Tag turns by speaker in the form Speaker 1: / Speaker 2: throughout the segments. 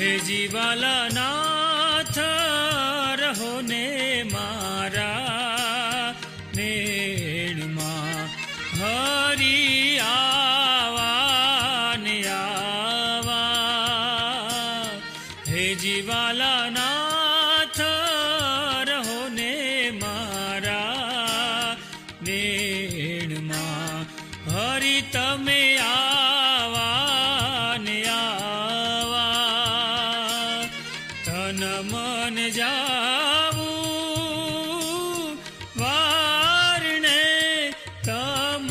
Speaker 1: હે જીવાલા નાથ રહો ને મારા નેણમાં, હરી આવા ને આવા. હે જીવાલા નાથ રહો ને મારા નેણમાં, હરી તમે આવા ને આવા. તન મન જાવું વારણે તમ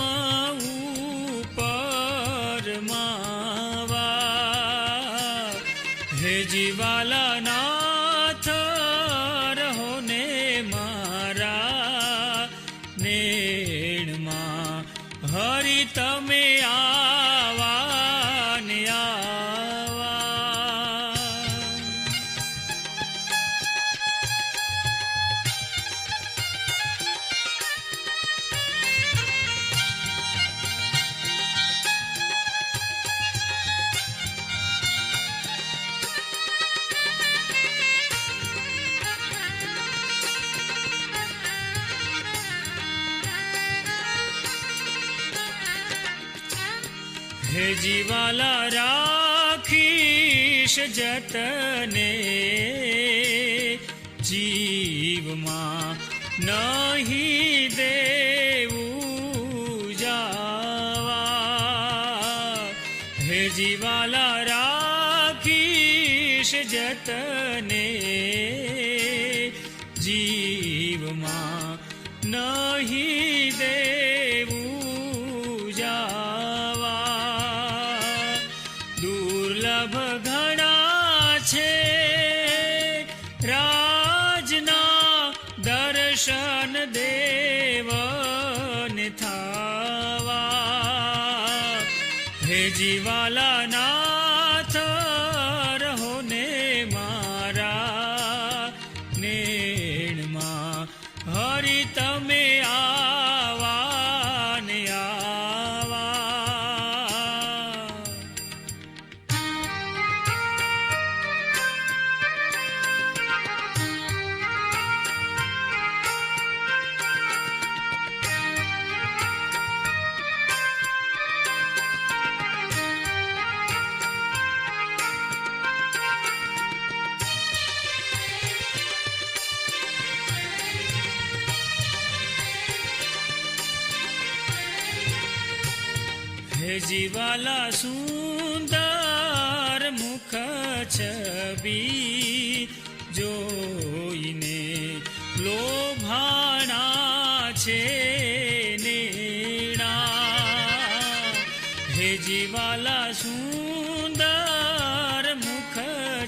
Speaker 1: ઉપર માવા. હે જીવાલા નાથ રહો ને મારા નેણમાં, હરી તમે આવા ને આવા. હે જીવાલા રાખીશ જતને જીવમાં, નહીં દેવું જાવા. હે જીવાલા રાખીશ જતને જીવમાં, નહીં દેવું જાવા. દુર્લભ ઘણા છે રાજના દર્શન દેવને થાવા. હે જીવાલા નાથ રહો ને મારા નેણમાં, હરી તમે આવા ને આવા. હે જીવાલા સુંદર મુખ છબી જોઈને લોભાણા છે નેણા. હે જીવાલા સુંદર મુખ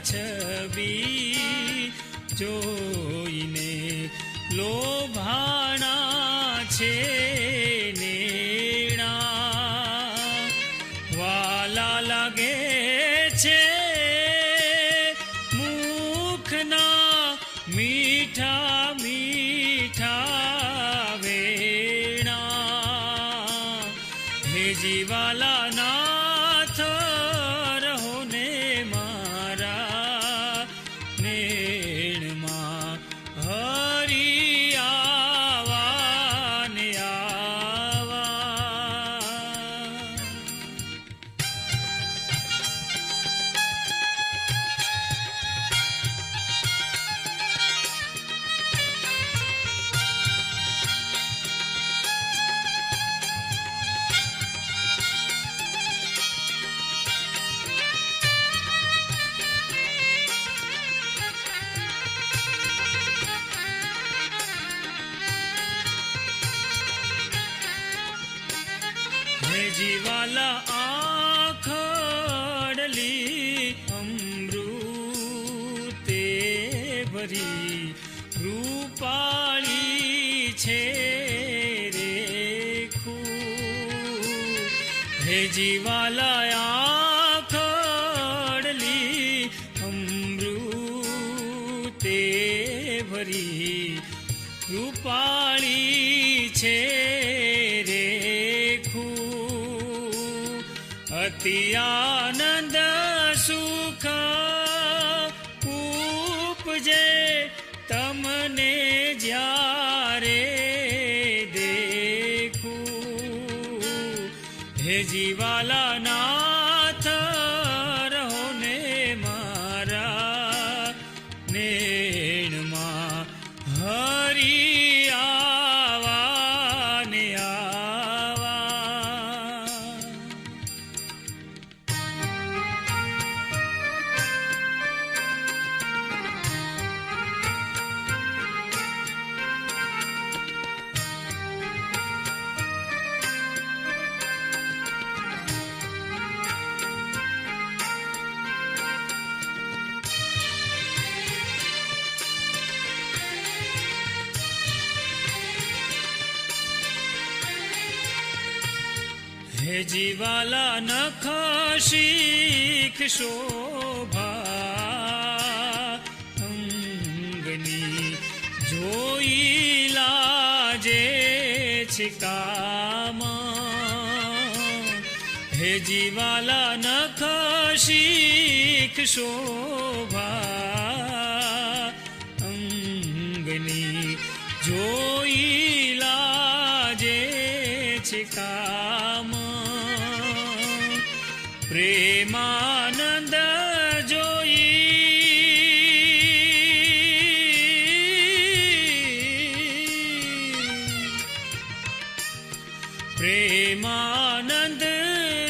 Speaker 1: છબી જોઈને લોભાણા છે લાગે છે મુખના મીઠા મીઠા વેણા. હે જીવાલા નાથ રહો ને મારા નેણમાં, હરી આવા ને આવા. હે જીવાલા આખડલી અમૃતે ભરી રૂપાળી છે રેખું. હે જીવાલા આખડલી અમૃતે ભરી રૂપાળી છે રેખું. અતિ આનંદ સુખ જીવાલા નાથ રહો ને મારા નેણમાં હરી આવા ને આવા. હે જીવાલા નખ શીખ શોભા અંગની જોઈ લાજે છે કામા. હે જીવાલા નખ શીખ શોભા અંગની જોઈ લાજે છે કામા. પ્રેમાનંદ પ્રેમાનંદ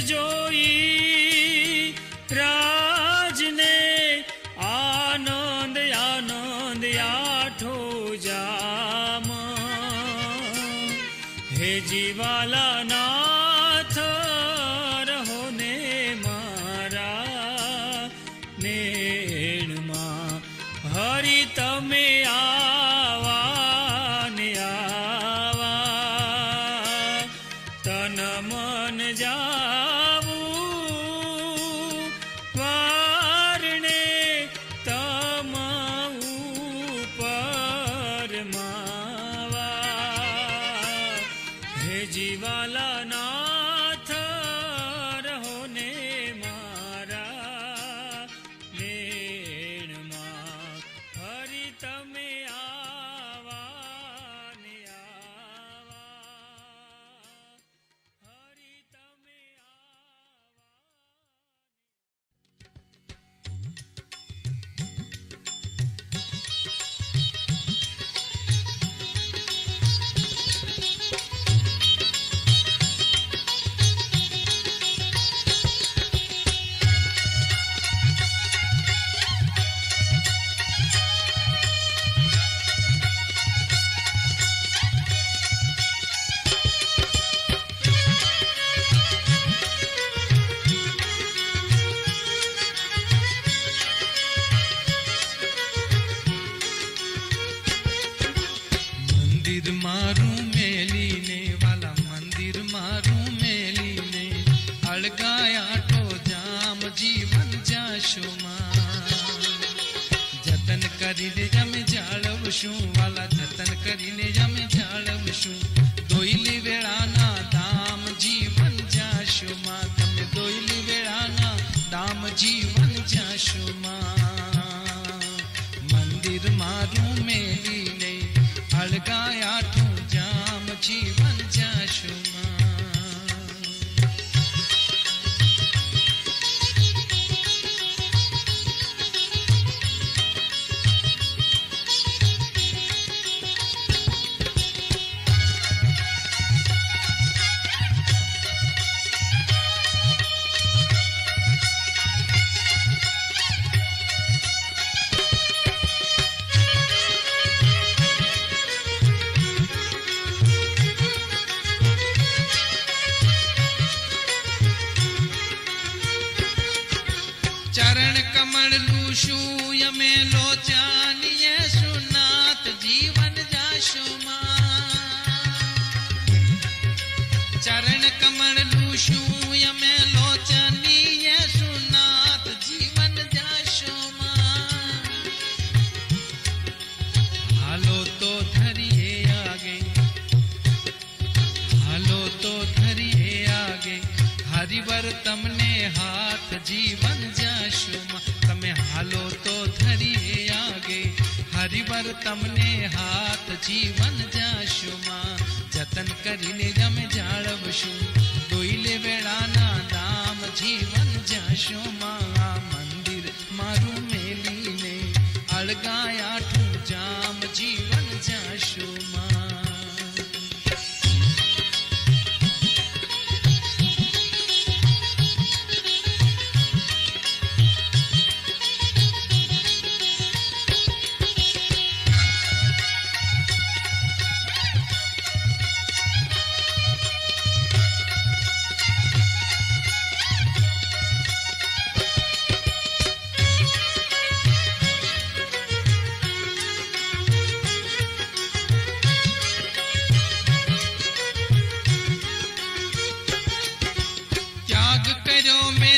Speaker 1: જોઈ રાજને આનંદ આનંદ આઠો જામા. હે જીવાલા નાથ રહો ને મારા નેણમાં હરી તમે આવા ને આવા. તન મન જાવું વારણે તમ ઉપર માવા. હે જીવાલા નાથ રહો ને મારા નેણમાં હરી તમે આવા ને આવા. હરી તમે
Speaker 2: મંદિર મારું મેલીને વાલા મંદિર મારું મેલીને અળગાયાઠો જામ જીવન જાશોમાં. જતન કરીને અમે જાળવશું વાલા જતન કરીને અમે જાળવશું. દોયલી વેળાના દામ જીવન જાશોમાં તમે દોયલી વેળાના દામ જીવન જાશોમાં. મંદિર મારું મેલીને અળગાયાઠું જામ જીવન જાશુમાં. ચરણ કમળ લૂશું યમે લોચાનીએ સુનાથ જીવન જાશુમાં. ચરણ કમળ લૂશું યમે લોચાનીએ સુનાથ જીવન જાશુમાં. હાલો તો ધરીએ આગે હાલો તો ધરીએ આગે હરિવર તમને હાથ જીવન જાશુમાં. તમે હાલો તો ધરીએ આગે હરિવર તમને હાથ જીવન જાશુમાં. જતન કરીને અમે જાળવશું દોયલે વેળાના દામ જીવન જાશો માં આ મંદિર મારું મેલીને અળગાયાઠું જામ જીવન જાશો માં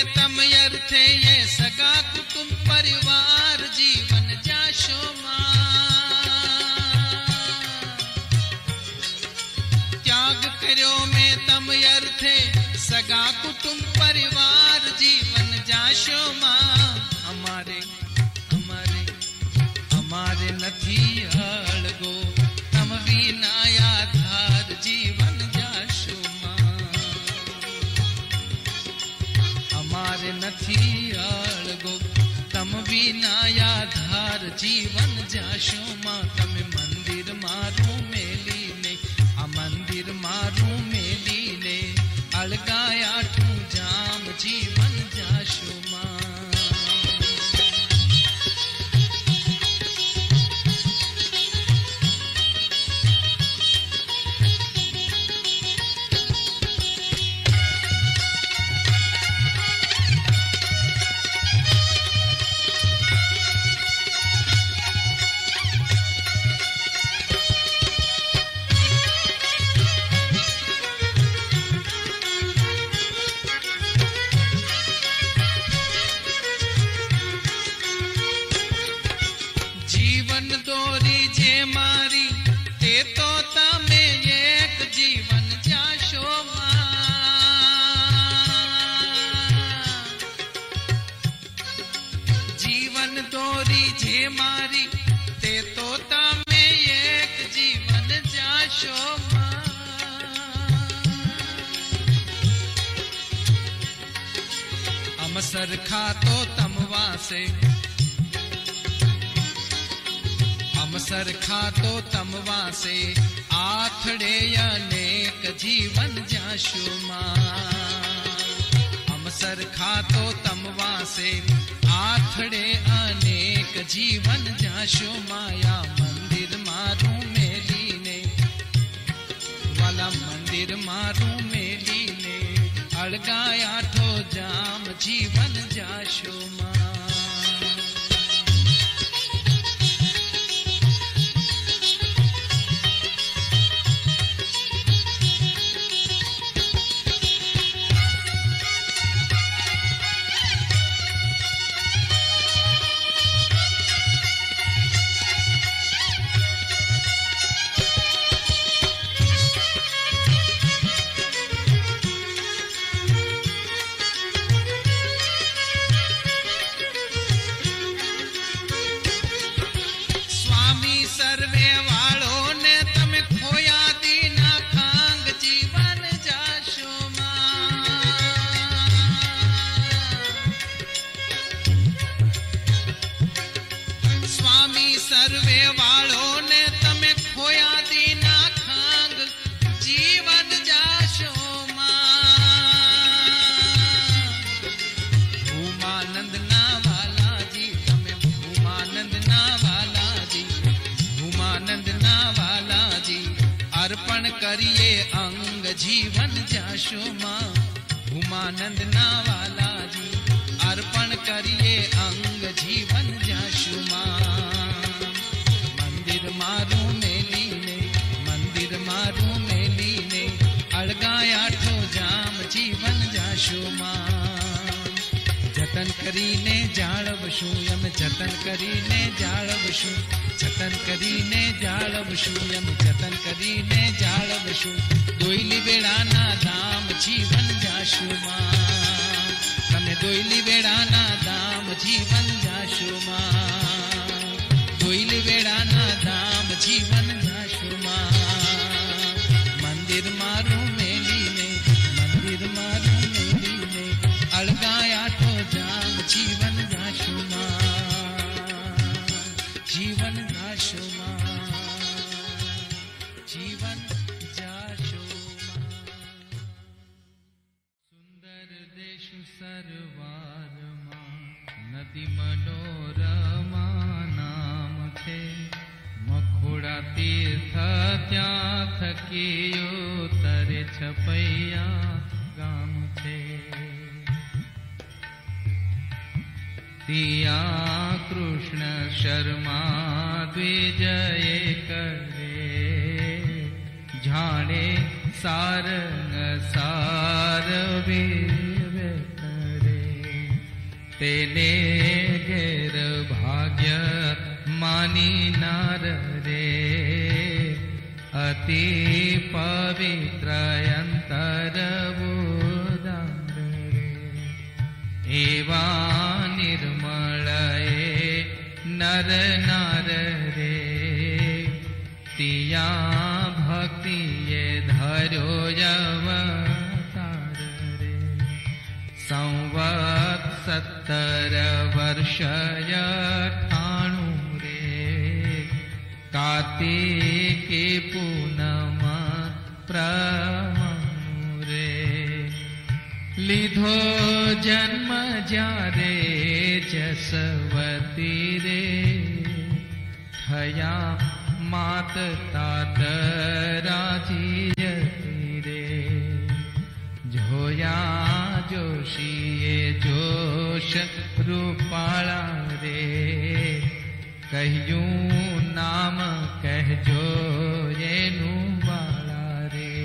Speaker 2: ये सगा कुटुंब परिवार जीवन जाशो त्याग कर्यो में तम अर्थे सगा कुटुंब परिवार जीवन जाशो हमारे हमारे हमारे नथी हळगो तम विना आधार जीवन जाशो हमारे नथी अळगो तम विना आधार जीवन जाशो માં તમે મંદિર મારું મેલીને આ મંદિર મારું મેલીને અળગાયાઠું જામ જીવન જાશો માં सरखा तो तम वासे हम सरखा तो तम वासे आथड़े अनेक जीवन जाशो हम सरखा तो तम वासे आथड़े अनेक जीवन जाशो माया मंदिर मारू मेलीने वाला मंदिर मारू मेलीने अळगायाठो जाम जीवन जाशो करिए अंग जीवन जाशो उमानंद ना वाला जी अर्पण करिए अंग जीवन जाशो मंदिर मारू मेलीने मंदिर मारू मेलीने अळगायाठो जाम जीवन जाशो जतन करीने जाळवशुं यम जतन करीने जाळवशुं जतन करीने जाळवशुं यम जतन करीने जाळवशुं दोयली वेळाना धाम जीवन जाशो तमे दोयली वेळाना धाम जीवन जाशो दोयली वेळाना धाम जीवन जाशो मंदिर मारू मेलीने मंदिर मारू જીવન ગાશુમાં, જીવન ગાશુમાં, જીવન જાશુમાં. સુંદર દેશ સરવારમાં નદી મનોરમા નામ છે. મખોડા તીર્થ ત્યાં થકીયો તરે છપૈયા ગામ છે. ત્યાં કૃષ્ણ શર્મા દ્વિજય કરે જાણે સારંગ સાર કરે. તેને ઘેર ભાગ્ય માની નાર રે અતિ પવિત્ર અંતર ઉદાર રે. એવા નિર્મળ નર નાર રે તિયા ભક્તિએ ધર્યો અવતાર રે. સંવત 17 વર્ષ 98 રે કાર્તિકી પૂનમ પ્રમાણુ રે. લીધો જન્મ જ્યારે જસવતી રે થયા માત તાત રાજી રે. જોયા જોશીએ જોશ રૂપાળા રે કહ્યું નામ કહેજો એનું બાળા રે.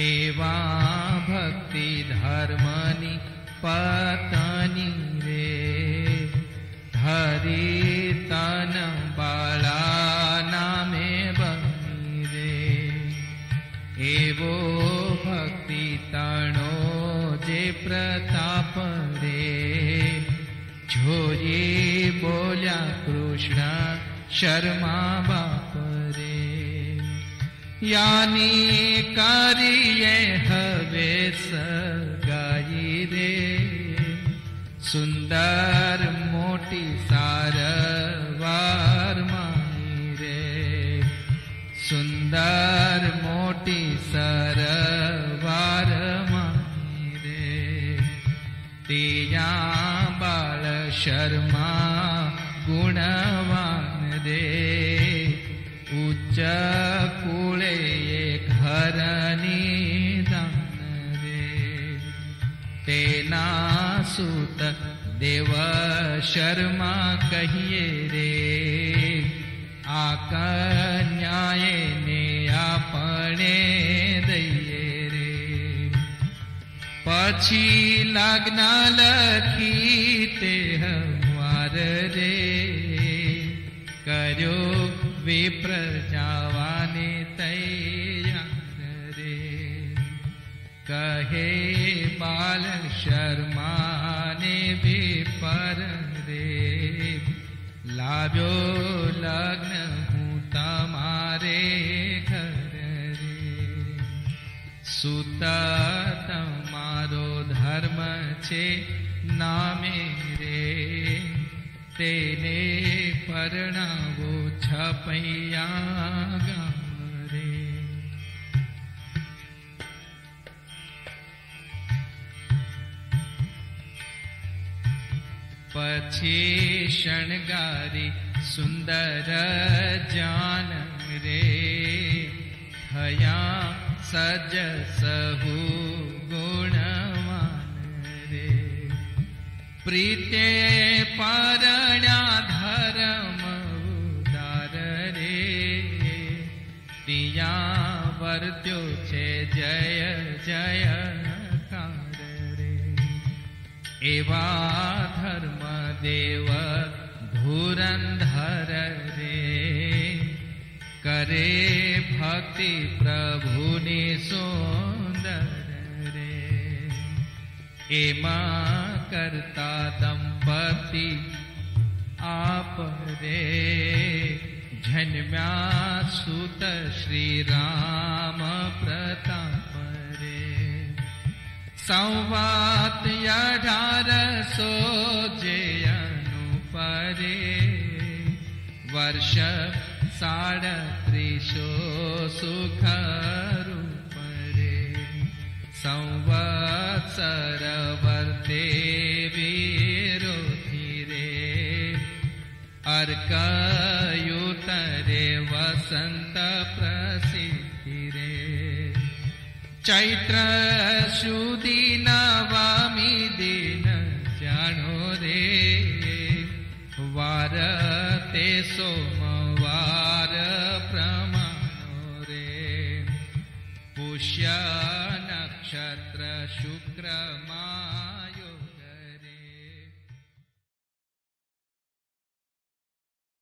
Speaker 2: એવા ભક્તિ ધર્મની પતની રે ધરી તન બાળા નામે બની રે. એવો ભક્તિ તણો જે પ્રતાપ રે જોઈ બોલ્યા કૃષ્ણ શર્મા બાપ રે. યાની કરીએ હવે સગાઈ રે સુંદર મોટી સારવાર માની રે. સુંદર મોટી સરવાર માની રે. ત્યાં બાળ શર્મા ગુણવાન રે ઉચ્ચ કુળે ઘરની દાન રે. તેના સુત દેવ શર્મા કહીએ રે આ કન્યાએ ને આપણે દઈએ રે. પછી લગ્ન લખી તે હવાર રે કર્યો વિપ્ર જવાને તૈયાર રે. કહે બાલ શર્માને વિપર રે લાવ્યો લગ્ન હું તમારે ઘર રે. સુત તમારો ધર્મ છે નામે રે તેને પરણાવો છપૈયા ગામ રે. પછી શણગારી સુંદર જાન રે થયા સજ સહુ ગુણવાન રે. પ્રીતે પરણ્યા ધર્મ ઉદાર રે તિયા વર્ત્યો છે જય જયકાર રે. એવા ધર્મ દેવ ધુરંધર રે કરે ભક્તિ પ્રભુની સુંદર રે. એમાં કરતા દંપતિ આપ રે જન્મ્યા સુત શ્રી રામ પ્રતાપ રે. સંવત 1800 જે અનુપરે વર્ષ 37 સુખ રૂપરે સંવત્સર વર્તે વિરોધી રે અર્કયુતરે વસંત પ્રસિદ્ધિ રે ચૈત્ર સુધી નવમી દિન જાણો રે વાર તે સોમવાર પ્રમાણો રે પુષ્ય નક્ષત્ર શુક્ર મા